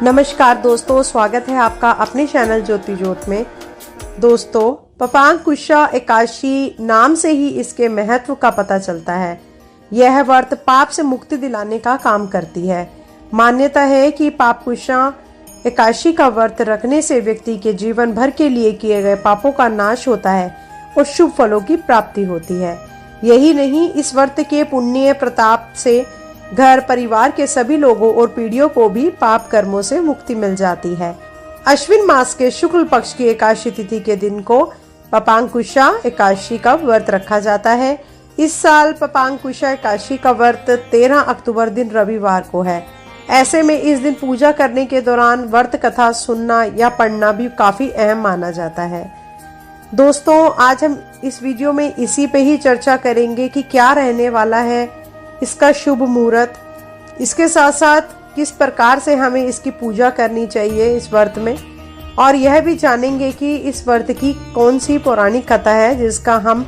नमस्कार दोस्तों, स्वागत है आपका अपने चैनल ज्योति ज्योत में। दोस्तों, पपांकुशा एकादशी नाम से ही इसके महत्व का पता चलता है। यह व्रत पाप से मुक्ति दिलाने का काम करती है। मान्यता है कि पापकुशा एकादशी का व्रत रखने से व्यक्ति के जीवन भर के लिए किए गए पापों का नाश होता है और शुभ फलों की प्राप्ति होती है। यही नहीं, इस व्रत के पुण्य प्रताप से घर परिवार के सभी लोगों और पीढ़ियों को भी पाप कर्मों से मुक्ति मिल जाती है। अश्विन मास के शुक्ल पक्ष की एकादशी तिथि के दिन को पपांकुशा एकादशी का व्रत रखा जाता है। इस साल पपांकुशा एकादशी का व्रत 13 अक्टूबर दिन रविवार को है। ऐसे में इस दिन पूजा करने के दौरान व्रत कथा सुनना या पढ़ना भी काफी अहम माना जाता है। दोस्तों, आज हम इस वीडियो में इसी पे ही चर्चा करेंगे कि क्या रहने वाला है इसका शुभ मुहूर्त, इसके साथ साथ किस प्रकार से हमें इसकी पूजा करनी चाहिए इस व्रत में, और यह भी जानेंगे कि इस व्रत की कौन सी पौराणिक कथा है जिसका हम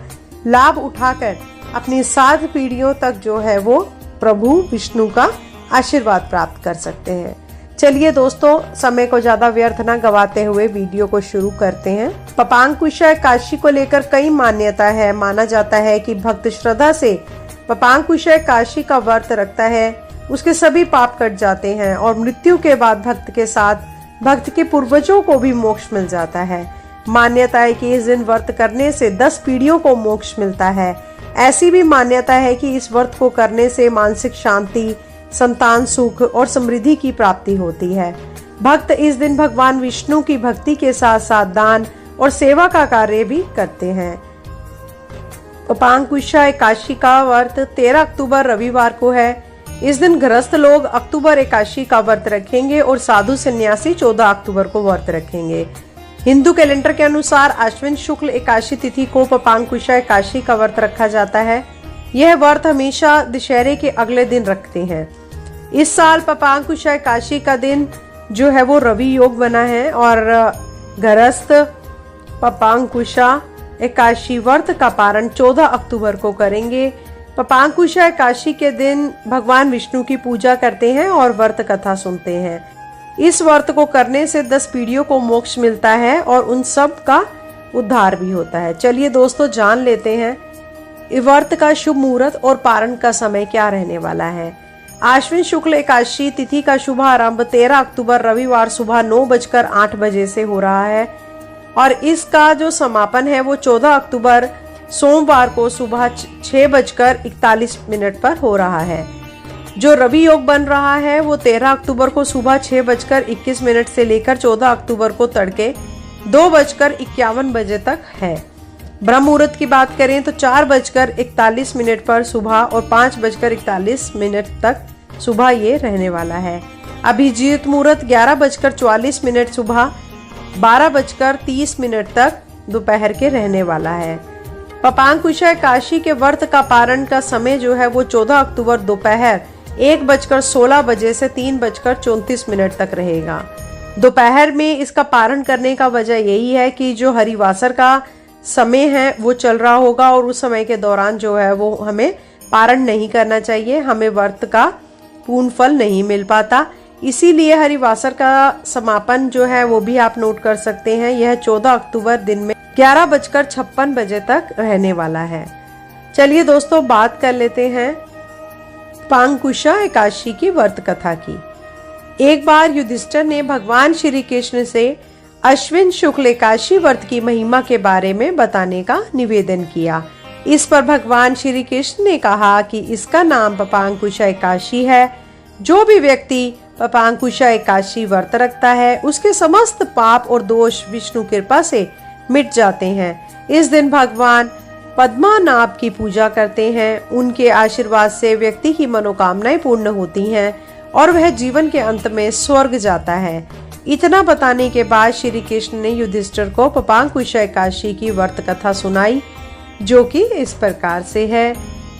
लाभ उठाकर अपनी 7 पीढ़ियों तक जो है वो प्रभु विष्णु का आशीर्वाद प्राप्त कर सकते हैं। चलिए दोस्तों, समय को ज्यादा व्यर्थ न गवाते हुए वीडियो को शुरू करते हैं। पपांकुशा एकादशी को लेकर कई मान्यता है। माना जाता है कि भक्त श्रद्धा से पपांकुशा एकादशी का व्रत रखता है, उसके सभी पाप कट जाते हैं और मृत्यु के बाद भक्त के साथ भक्त के पूर्वजों को भी मोक्ष मिल जाता है। मान्यता है कि इस दिन व्रत करने से 10 पीढ़ियों को मोक्ष मिलता है। ऐसी भी मान्यता है कि इस व्रत को करने से मानसिक शांति, संतान सुख और समृद्धि की प्राप्ति होती है। भक्त इस दिन भगवान विष्णु की भक्ति के साथ साथ दान और सेवा का कार्य भी करते हैं। पपांकुशा एकादशी का व्रत 13 अक्टूबर रविवार को है। इस दिन गृहस्थ लोग अक्टूबर एकादशी का व्रत रखेंगे और साधु सन्यासी 14 अक्टूबर को व्रत रखेंगे। हिंदू कैलेंडर के अनुसार अश्विन शुक्ल एकादशी तिथि को पपांकुशा एकादशी का व्रत रखा जाता है। यह व्रत हमेशा दशहरे के अगले दिन रखते हैं। इस साल पपांकुशा एकादशी का दिन जो है वो रवि योग बना है और गृहस्थ पपांकुशा एकादशी व्रत का पारण 14 अक्टूबर को करेंगे। पपांकुशा एकादशी के दिन भगवान विष्णु की पूजा करते हैं और व्रत कथा सुनते हैं। इस व्रत को करने से 10 पीढ़ियों को मोक्ष मिलता है और उन सब का उद्धार भी होता है। चलिए दोस्तों, जान लेते हैं व्रत का शुभ मुहूर्त और पारण का समय क्या रहने वाला है। आश्विन शुक्ल एकादशी तिथि का शुभारंभ 13 अक्टूबर रविवार सुबह 9:08 से हो रहा है और इसका जो समापन है वो 14 अक्टूबर सोमवार को सुबह 6:41 पर हो रहा है। जो रवि योग बन रहा है वो 13 अक्टूबर को सुबह 6:21 से लेकर 14 अक्टूबर को तड़के 2:51 तक है। ब्रह्म मुहूर्त की बात करें तो 4:41 पर सुबह और 5:41 तक सुबह ये रहने वाला है। अभिजीत मुहूर्त 11:44 सुबह 12:30 तक दोपहर के रहने वाला है। पपांकुशा एकादशी के व्रत का पारण का समय जो है वो 14 अक्टूबर दोपहर 1:16 से 3:34 तक रहेगा। दोपहर में इसका पारण करने का वजह यही है कि जो हरिवासर का समय है वो चल रहा होगा और उस समय के दौरान जो है वो हमें पारण नहीं करना चाहिए, हमें व्रत का पूर्ण फल नहीं मिल पाता। इसीलिए हरिवासर का समापन जो है वो भी आप नोट कर सकते हैं। यह 14 अक्टूबर दिन में 11:56 तक रहने वाला है। चलिए दोस्तों, बात कर लेते हैं पपांकुशा एकादशी की व्रत कथा की। एक बार युधिष्ठिर ने भगवान श्री कृष्ण से अश्विन शुक्ल एकादशी व्रत की महिमा के बारे में बताने का निवेदन किया। इस पर भगवान श्री कृष्ण ने कहा कि इसका नाम पपांकुशा एकादशी है। जो भी व्यक्ति पपांकुशा एकादशी व्रत रखता है उसके समस्त पाप और दोष विष्णु कृपा से मिट जाते हैं। इस दिन भगवान पद्मनाभ की पूजा करते हैं। उनके आशीर्वाद से व्यक्ति की मनोकामनाएं पूर्ण होती हैं और वह जीवन के अंत में स्वर्ग जाता है। इतना बताने के बाद श्री कृष्ण ने युधिष्ठिर को पपांकुशा एकादशी की व्रत कथा सुनाई, जो कि इस प्रकार से है।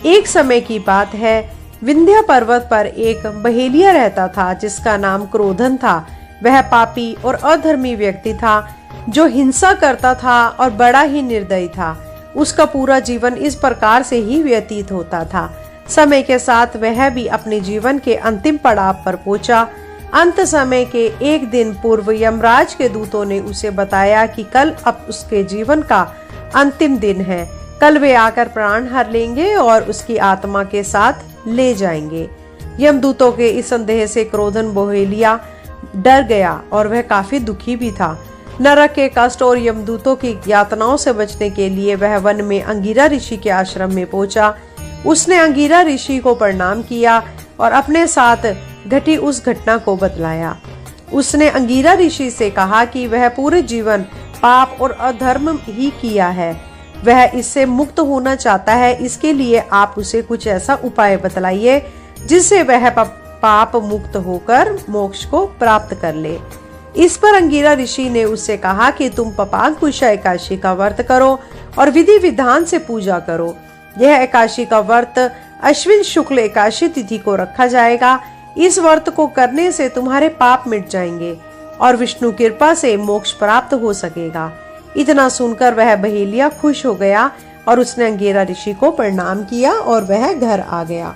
एक समय की बात है, विंध्य पर्वत पर एक बहेलिया रहता था जिसका नाम क्रोधन था। वह पापी और अधर्मी व्यक्ति था जो हिंसा करता था और बड़ा ही निर्दयी था। उसका पूरा जीवन इस प्रकार से ही व्यतीत होता था। समय के साथ वह भी अपने जीवन के अंतिम पड़ाव पर पहुंचा। अंत समय के एक दिन पूर्व यमराज के दूतों ने उसे बताया कि कल अब उसके जीवन का अंतिम दिन है। कल वे आकर प्राण हर लेंगे और उसकी आत्मा के साथ ले जाएंगे। यमदूतों के इस संदेह से क्रोधन बोहेलिया डर गया और वह काफी दुखी भी था। नरक के कष्ट और यमदूतों की यातनाओं से बचने के लिए वह वन में अंगिरा ऋषि के आश्रम में पहुंचा। उसने अंगिरा ऋषि को प्रणाम किया और अपने साथ घटी उस घटना को बतलाया। उसने अंगिरा ऋषि से कहा कि वह पूरे जीवन पाप और अधर्म ही किया है, वह इससे मुक्त होना चाहता है। इसके लिए आप उसे कुछ ऐसा उपाय बतलाइए जिससे वह पाप मुक्त होकर मोक्ष को प्राप्त कर ले। इस पर अंगिरा ऋषि ने उससे कहा कि तुम पपांकुशा एकादशी का व्रत करो और विधि विधान से पूजा करो। यह एकादशी का व्रत अश्विन शुक्ल एकादशी तिथि को रखा जाएगा। इस व्रत को करने से तुम्हारे पाप मिट जाएंगे और विष्णु कृपा से मोक्ष प्राप्त हो सकेगा। इतना सुनकर वह बहेलिया खुश हो गया और उसने अंगिरा ऋषि को प्रणाम किया और वह घर आ गया।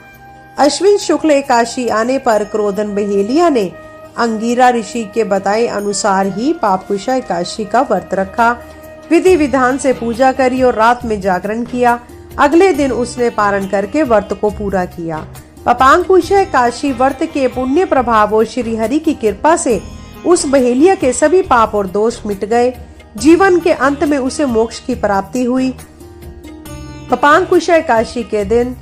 अश्विन शुक्ल एकादशी आने पर क्रोधन बहेलिया ने अंगिरा ऋषि के बताए अनुसार ही पापकुशा एकादशी का व्रत रखा, विधि विधान से पूजा करी और रात में जागरण किया। अगले दिन उसने पारण करके व्रत को पूरा किया। पपांकुशा एकादशी व्रत के पुण्य प्रभाव और श्री हरि की कृपा से उस बहेलिया के सभी पाप और दोष मिट गए। जीवन के अंत में उसे मोक्ष की प्राप्ति हुई। पपांकुशा एकादशी के दिन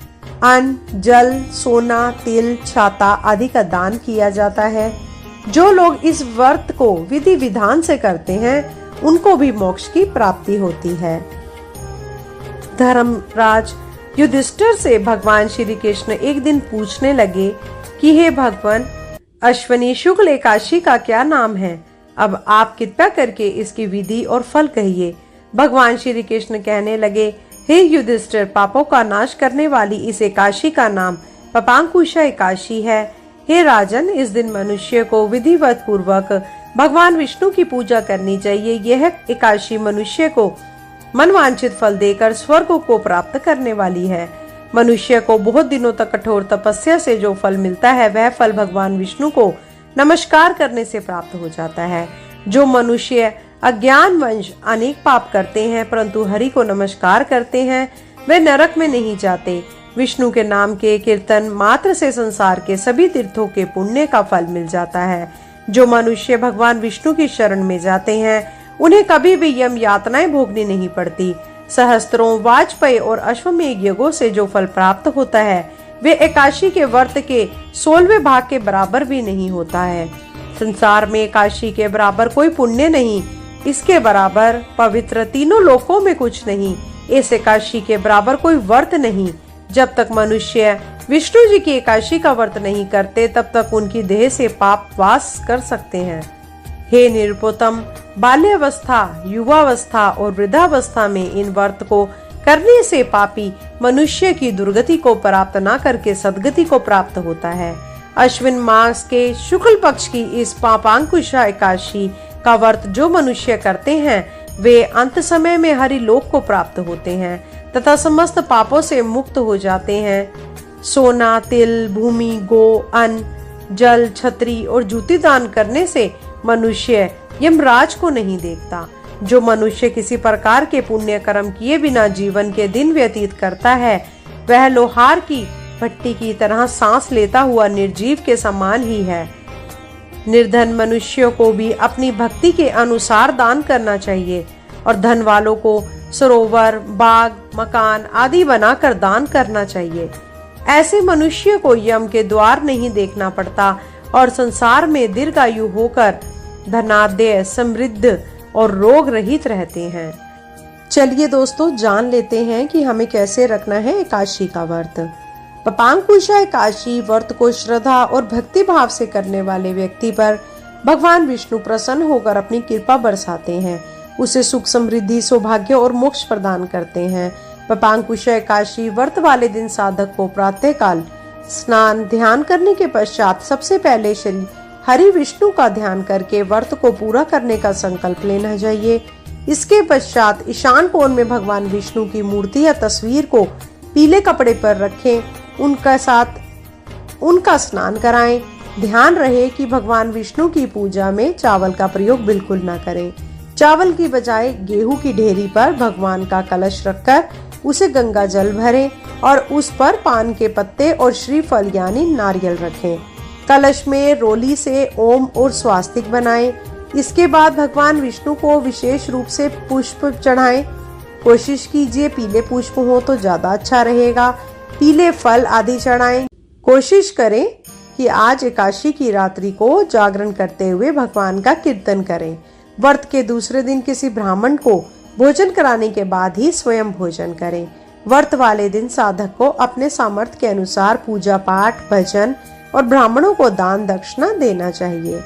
अन्न, जल, सोना, तिल, छाता आदि का दान किया जाता है। जो लोग इस व्रत को विधि विधान से करते हैं उनको भी मोक्ष की प्राप्ति होती है। धर्मराज युधिष्ठिर से भगवान श्री कृष्ण एक दिन पूछने लगे कि हे भगवान, अश्विनी शुक्ल एकादशी का क्या नाम है? अब आप कृपया करके इसकी विधि और फल कहिए। भगवान श्री कृष्ण कहने लगे, हे युधिष्ठिर, पापों का नाश करने वाली इस एकादशी का नाम पपांकुशा एकादशी है। हे राजन, इस दिन मनुष्य को विधिवत पूर्वक भगवान विष्णु की पूजा करनी चाहिए। यह एकादशी मनुष्य को मनवांछित फल देकर स्वर्ग को प्राप्त करने वाली है। मनुष्य को बहुत दिनों तक कठोर तपस्या से जो फल मिलता है वह फल भगवान विष्णु को नमस्कार करने से प्राप्त हो जाता है। जो मनुष्य अज्ञानवश अनेक पाप करते हैं परंतु हरि को नमस्कार करते हैं वे नरक में नहीं जाते। विष्णु के नाम के कीर्तन मात्र से संसार के सभी तीर्थों के पुण्य का फल मिल जाता है। जो मनुष्य भगवान विष्णु की शरण में जाते हैं उन्हें कभी भी यम यातनाएं भोगनी नहीं पड़ती। सहस्त्रों वाजपेयी और अश्वमेघ यज्ञों से जो फल प्राप्त होता है वे एकादशी के व्रत के 16वें भाग के बराबर भी नहीं होता है। संसार में एकादशी के बराबर कोई पुण्य नहीं, इसके बराबर पवित्र तीनों लोकों में कुछ नहीं। इस एकादशी के बराबर कोई व्रत नहीं। जब तक मनुष्य विष्णु जी की एकादशी का व्रत नहीं करते तब तक उनकी देह से पाप वास कर सकते हैं। हे निरुपतम, बाल्यावस्था, युवावस्था और वृद्धावस्था में इन व्रत को करने से पापी मनुष्य की दुर्गति को प्राप्त न करके सदगति को प्राप्त होता है। अश्विन मास के शुक्ल पक्ष की इस पापांकुशा एकादशी का व्रत जो मनुष्य करते हैं वे अंत समय में हरि लोक को प्राप्त होते हैं तथा समस्त पापों से मुक्त हो जाते हैं। सोना, तिल, भूमि, गो, अन्न, जल, छतरी और जूती दान करने से मनुष्य यमराज को नहीं देखता। जो मनुष्य किसी प्रकार के पुण्य कर्म किए बिना जीवन के दिन व्यतीत करता है वह लोहार की भट्टी की तरह सांस लेता हुआ निर्जीव के समान ही है। निर्धन मनुष्यों को भी अपनी भक्ति के अनुसार दान करना चाहिए और धन वालों को सरोवर, बाग, मकान आदि बनाकर दान करना चाहिए। ऐसे मनुष्य को यम के द्वार नहीं देखना पड़ता और संसार में दीर्घायु होकर धनाढ्य, समृद्ध और रोग रहित रहते हैं। चलिए दोस्तों, जान लेते हैं कि हमें कैसे रखना है एकादशी का व्रत। पपांकुशा एकादशी व्रत को श्रद्धा और भक्ति भाव से करने वाले व्यक्ति पर भगवान विष्णु प्रसन्न होकर अपनी कृपा बरसाते हैं, उसे सुख, समृद्धि, सौभाग्य और मोक्ष प्रदान करते हैं। पपांकुशा एकादशी व्रत वाले दिन साधक को प्रातः काल स्नान ध्यान करने के पश्चात सबसे पहले श्री हरि विष्णु का ध्यान करके व्रत को पूरा करने का संकल्प लेना चाहिए। इसके पश्चात ईशान कोण में भगवान विष्णु की मूर्ति या तस्वीर को पीले कपड़े पर रखें, उनका स्नान कराएं। ध्यान रहे कि भगवान विष्णु की पूजा में चावल का प्रयोग बिल्कुल ना करें। चावल की बजाय गेहूं की ढेरी पर भगवान का कलश रखकर उसे गंगा जल भरें और उस पर पान के पत्ते और श्रीफल यानी नारियल रखें। कलश में रोली से ओम और स्वास्तिक बनाएं। इसके बाद भगवान विष्णु को विशेष रूप से पुष्प चढ़ाएं। कोशिश कीजिए पीले पुष्प हो तो ज्यादा अच्छा रहेगा। पीले फल आदि चढ़ाएं। कोशिश करें कि आज एकादशी की रात्रि को जागरण करते हुए भगवान का कीर्तन करें। व्रत के दूसरे दिन किसी ब्राह्मण को भोजन कराने के बाद ही स्वयं भोजन करें। व्रत वाले दिन साधक को अपने सामर्थ्य के अनुसार पूजा पाठ, भजन और ब्राह्मणों को दान दक्षिणा देना चाहिए।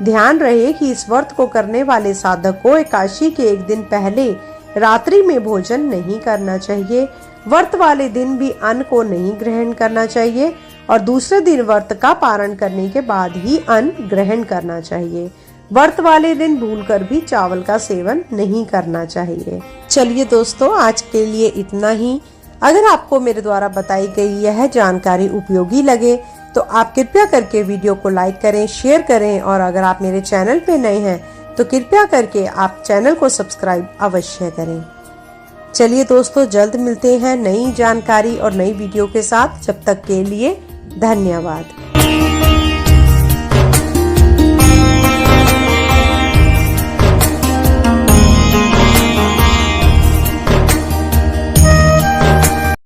ध्यान रहे कि इस व्रत को करने वाले साधक को एकादशी के एक दिन पहले रात्रि में भोजन नहीं करना चाहिए। व्रत वाले दिन भी अन्न को नहीं ग्रहण करना चाहिए और दूसरे दिन व्रत का पारण करने के बाद ही अन्न ग्रहण करना चाहिए। व्रत वाले दिन भूलकर भी चावल का सेवन नहीं करना चाहिए। चलिए दोस्तों, आज के लिए इतना ही। अगर आपको मेरे द्वारा बताई गई यह जानकारी उपयोगी लगे तो आप कृपया करके वीडियो को लाइक करें, शेयर करें और अगर आप मेरे चैनल पे नए हैं तो कृपया करके आप चैनल को सब्सक्राइब अवश्य करें। चलिए दोस्तों, जल्द मिलते हैं नई जानकारी और नई वीडियो के साथ। जब तक के लिए धन्यवाद।